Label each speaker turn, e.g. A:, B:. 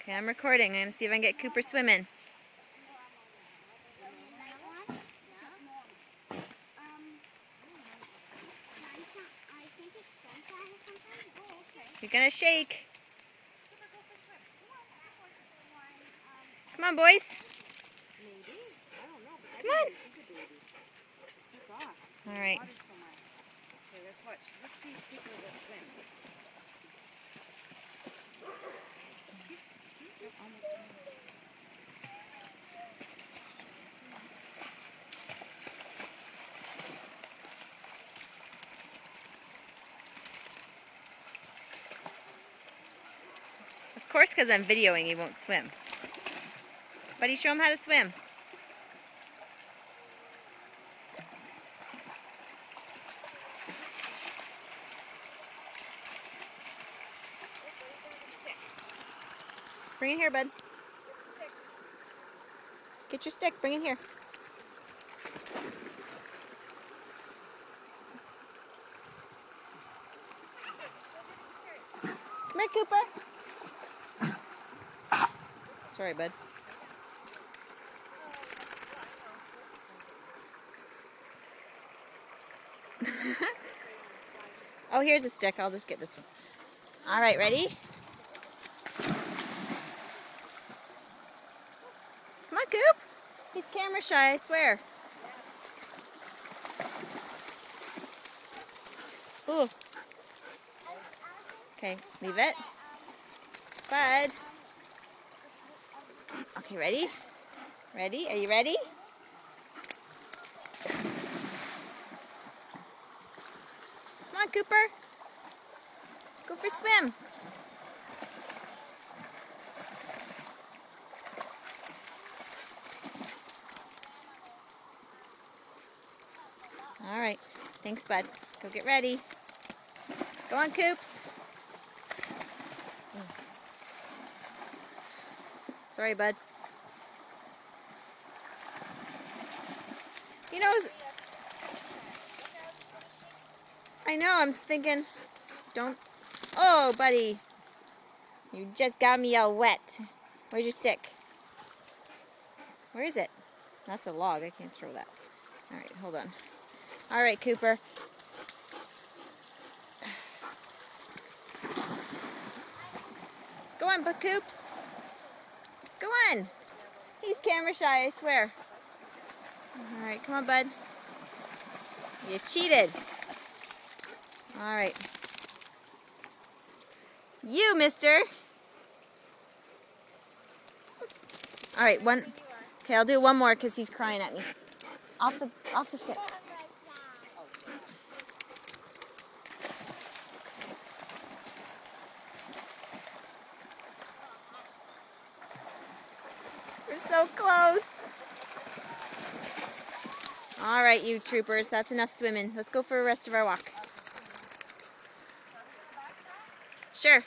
A: Okay, I'm recording. I'm going to see if I can get Cooper swimming. You're going to shake. Come on, boys. Come on. All right.
B: Okay, let's watch. Let's see if Cooper will swim. He's almost done.
A: Of course, because I'm videoing, he won't swim. Buddy, show him how to swim. Bring it here, bud. Get your stick. Bring it here. Come here, Cooper. Sorry, bud. Oh, here's a stick. I'll just get this one. All right, ready? Come on, Coop. He's camera shy, I swear. Ooh. Okay, leave it. Bud. Okay, ready? Ready? Are you ready? Come on, Cooper. Go for a swim. All right. Thanks, bud. Go get ready. Go on, Coops. Sorry, bud. You know, I know, I'm thinking, don't... Oh, buddy. You just got me all wet. Where's your stick? Where is it? That's a log. I can't throw that. All right, hold on. All right, Cooper. Go on, but Coops. Go on. He's camera shy, I swear. All right, come on, bud. You cheated. All right. You, mister. All right, one. Okay, I'll do one more because he's crying at me. Off the stick. We're so close. All right, you troopers, that's enough swimming. Let's go for the rest of our walk. Sure.